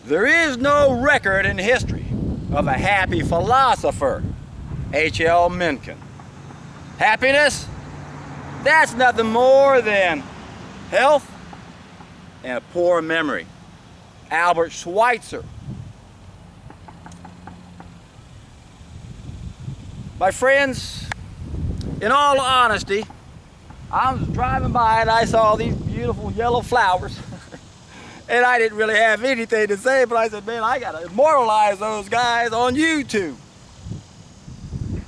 There is no record in history of a happy philosopher. H.L. Mencken. Happiness? That's nothing more than health and a poor memory. Albert Schweitzer. My friends, in all honesty, I was driving by and I saw these beautiful yellow flowers and I didn't really have anything to say, but I said, man, I gotta immortalize those guys on YouTube.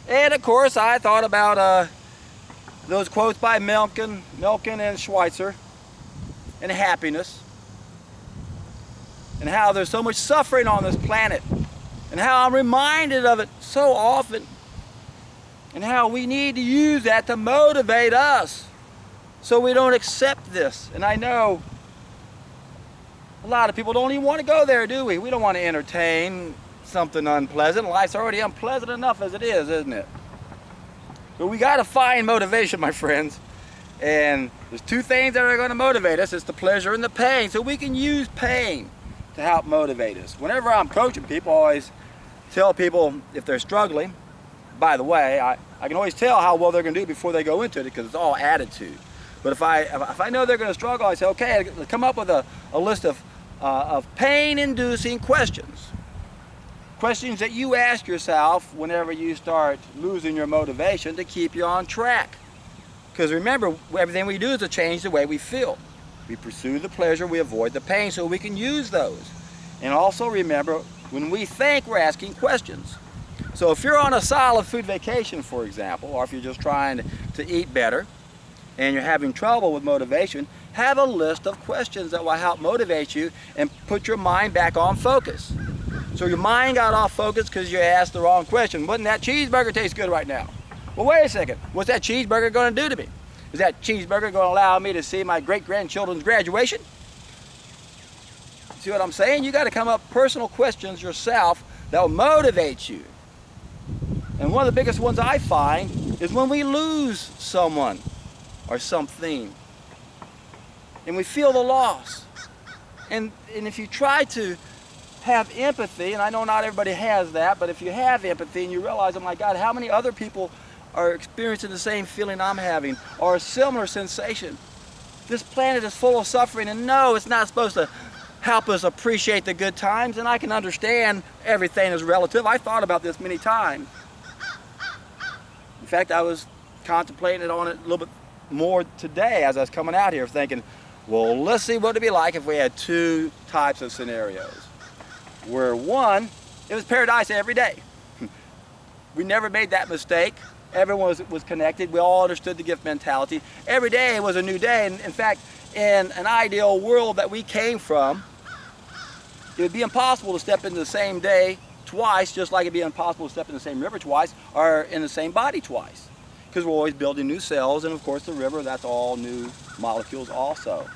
And of course I thought about those quotes by Mencken and Schweitzer, and happiness, and how there's so much suffering on this planet, and how I'm reminded of it so often, and how we need to use that to motivate us so we don't accept this. And I know a lot of people don't even want to go there, do we? We don't want to entertain something unpleasant. Life's already unpleasant enough as it is, isn't it? But we got to find motivation, my friends. And there's two things that are going to motivate us. It's the pleasure and the pain. So we can use pain to help motivate us. Whenever I'm coaching people, I always tell people if they're struggling, by the way, I can always tell how well they're going to do before they go into it because it's all attitude. But if I know they're going to struggle, I say, okay, come up with a list of pain-inducing questions. Questions that you ask yourself whenever you start losing your motivation to keep you on track. Because remember, everything we do is to change the way we feel. We pursue the pleasure, we avoid the pain, so we can use those. And also remember, when we think, we're asking questions. So if you're on a solid food vacation, for example, or if you're just trying to eat better, and you're having trouble with motivation, have a list of questions that will help motivate you and put your mind back on focus. So your mind got off focus because you asked the wrong question. Wouldn't that cheeseburger taste good right now? Well, wait a second. What's that cheeseburger going to do to me? Is that cheeseburger going to allow me to see my great-grandchildren's graduation? See what I'm saying? You got to come up with personal questions yourself that will motivate you. And one of the biggest ones I find is when we lose someone or something and we feel the loss. And if you try to have empathy, and I know not everybody has that, but if you have empathy and you realize, oh my God, how many other people are experiencing the same feeling I'm having or a similar sensation. This planet is full of suffering, and no, it's not supposed to help us appreciate the good times, and I can understand everything is relative. I thought about this many times. In fact, I was contemplating on it a little bit more today as I was coming out here, thinking, well, let's see what it'd be like if we had two types of scenarios. Where one, it was paradise every day. We never made that mistake. Everyone was connected. We all understood the gift mentality. Every day was a new day. And in fact, in an ideal world that we came from, it would be impossible to step into the same day twice, just like it'd be impossible to step in the same river twice or in the same body twice. Because we're always building new cells, and of course the river, that's all new molecules also.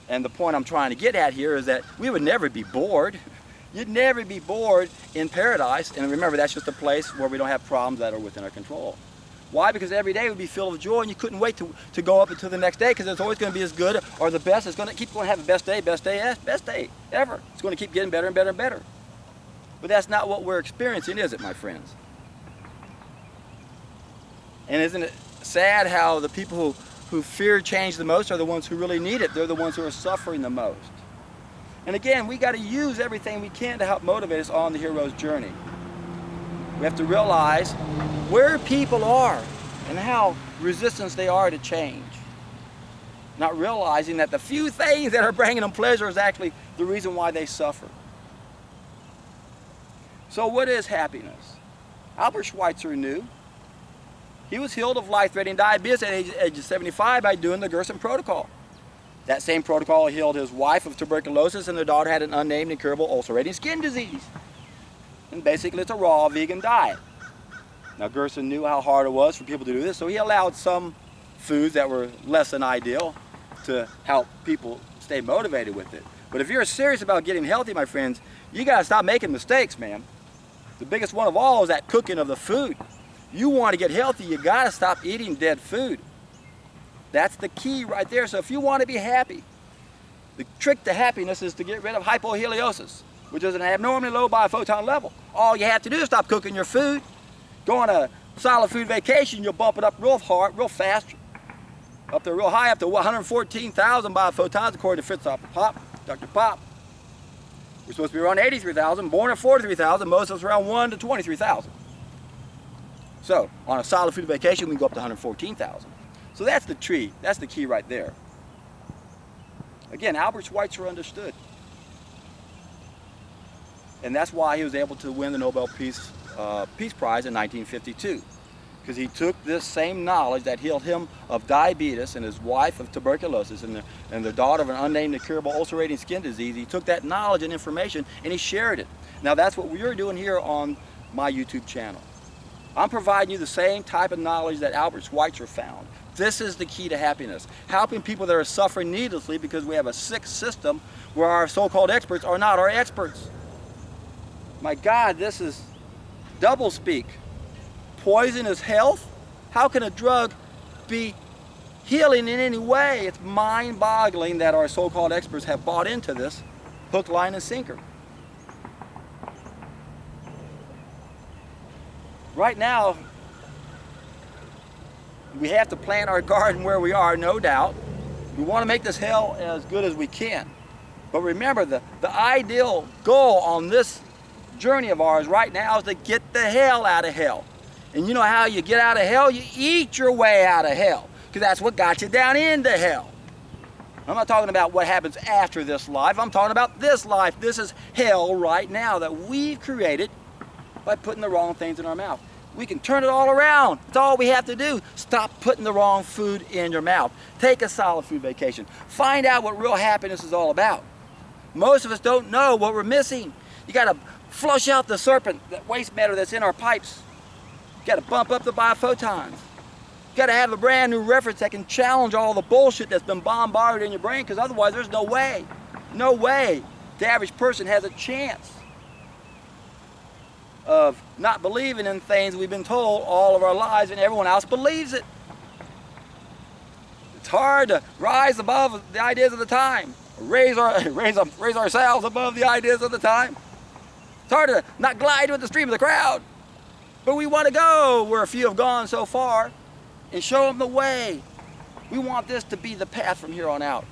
And the point I'm trying to get at here is that we would never be bored. You'd never be bored in paradise. And remember, that's just a place where we don't have problems that are within our control. Why? Because every day would be filled with joy, and you couldn't wait to go up until the next day, because it's always going to be as good or the best. It's going to keep going to have the best day ever. It's going to keep getting better and better and better. But that's not what we're experiencing, is it, my friends? And isn't it sad how the people who fear change the most are the ones who really need it? They're the ones who are suffering the most. And again, we got to use everything we can to help motivate us on the hero's journey. We have to realize where people are and how resistant they are to change. Not realizing that the few things that are bringing them pleasure is actually the reason why they suffer. So what is happiness? Albert Schweitzer knew. He was healed of life-threatening diabetes at age 75 by doing the Gerson protocol. That same protocol healed his wife of tuberculosis, and their daughter had an unnamed incurable ulcerating skin disease. And basically it's a raw vegan diet. Now Gerson knew how hard it was for people to do this, so he allowed some foods that were less than ideal to help people stay motivated with it. But if you're serious about getting healthy, my friends, you gotta stop making mistakes, man. The biggest one of all is that cooking of the food. You want to get healthy, you gotta stop eating dead food. That's the key right there. So if you want to be happy, The trick to happiness is to get rid of hypoheliosis, which is an abnormally low biophoton level. All you have to do is stop cooking your food. Go on a solid food vacation, you'll bump it up real hard, real fast, up there real high, up to 114,000 biophotons according to Fritz Dr. Pop. We're supposed to be around 83,000, born at 43,000, most of us around 1 to 23,000. So, on a solid food vacation, we can go up to 114,000. So that's the tree, that's the key right there. Again, Albert Schweitzer understood. And that's why he was able to win the Nobel Peace Prize in 1952. Because he took this same knowledge that healed him of diabetes and his wife of tuberculosis and their daughter of an unnamed incurable ulcerating skin disease. He took that knowledge and information and he shared it. Now that's what we're doing here on my YouTube channel. I'm providing you the same type of knowledge that Albert Schweitzer found. This is the key to happiness. Helping people that are suffering needlessly because we have a sick system where our so-called experts are not our experts. My God, this is double speak. Poison is health? How can a drug be healing in any way? It's mind-boggling that our so-called experts have bought into this hook, line, and sinker. Right now, we have to plant our garden where we are, no doubt. We want to make this hell as good as we can. But remember, the ideal goal on this journey of ours right now is to get the hell out of hell. And you know how you get out of hell? You eat your way out of hell, because that's what got you down into hell. I'm not talking about what happens after this life. I'm talking about this life. This is hell right now that we've created by putting the wrong things in our mouth. We can turn it all around. That's all we have to do. Stop putting the wrong food in your mouth. Take a solid food vacation. Find out what real happiness is all about. Most of us don't know what we're missing. You got to flush out the serpent, that waste matter that's in our pipes. You got to bump up the biophotons. You got to have a brand new reference that can challenge all the bullshit that's been bombarded in your brain, because otherwise there's no way the average person has a chance of not believing in things we've been told all of our lives, and everyone else believes it. It's hard to rise above the ideas of the time, raise ourselves above the ideas of the time. It's hard to not glide with the stream of the crowd, but we want to go where a few have gone so far and show them the way. We want this to be the path from here on out.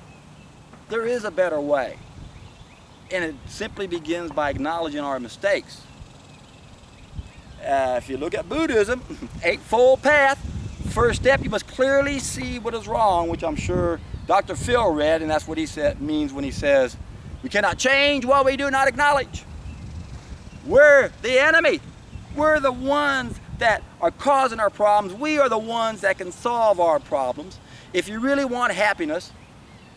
There is a better way, and it simply begins by acknowledging our mistakes. If you look at Buddhism, Eightfold Path, first step, you must clearly see what is wrong, which I'm sure Dr. Phil read, and that's what he means when he says, we cannot change what we do not acknowledge. We're the enemy. We're the ones that are causing our problems. We are the ones that can solve our problems. If you really want happiness,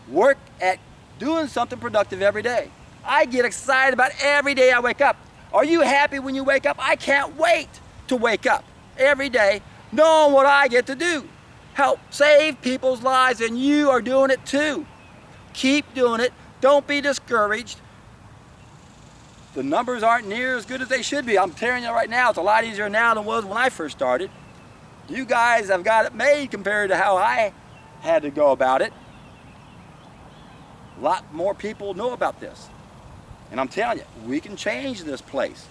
work at doing something productive every day. I get excited about every day I wake up. Are you happy when you wake up? I can't wait to wake up every day knowing what I get to do. Help save people's lives, and you are doing it too. Keep doing it. Don't be discouraged. The numbers aren't near as good as they should be. I'm telling you right now, it's a lot easier now than it was when I first started. You guys have got it made compared to how I had to go about it. A lot more people know about this. And I'm telling you, we can change this place.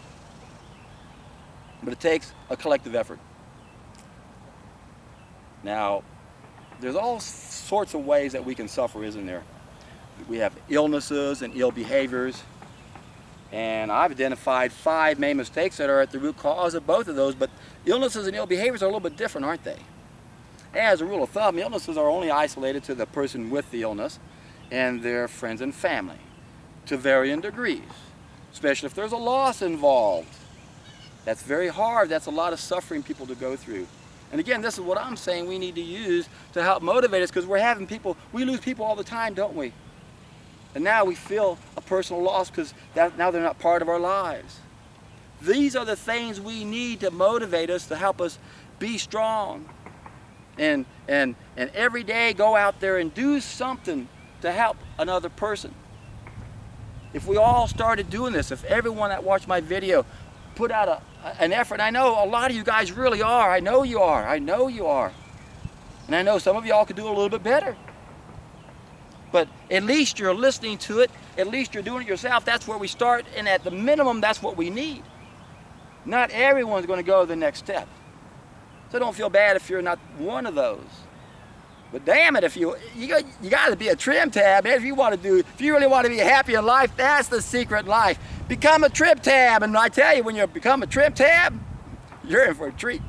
But it takes a collective effort. Now, there's all sorts of ways that we can suffer, isn't there? We have illnesses and ill behaviors. And I've identified 5 main mistakes that are at the root cause of both of those. But illnesses and ill behaviors are a little bit different, aren't they? As a rule of thumb, illnesses are only isolated to the person with the illness and their friends and family, to varying degrees, especially if there's a loss involved. That's very hard. That's a lot of suffering people to go through. And again, this is what I'm saying we need to use to help motivate us, because we lose people all the time, don't we? And now we feel a personal loss because now they're not part of our lives. These are the things we need to motivate us, to help us be strong. And every day go out there and do something to help another person. If we all started doing this, if everyone that watched my video put out an effort, I know a lot of you guys really are. I know you are. And I know some of y'all could do a little bit better. But At least you're listening to it. At least you're doing it yourself. That's where we start, and at the minimum, that's what we need. Not everyone's going to go the next step. So don't feel bad if you're not one of those. But damn it, if you got to be a trim tab, man. If you really want to be happy in life, that's the secret in life. Become a trim tab, and I tell you, when you become a trim tab, you're in for a treat.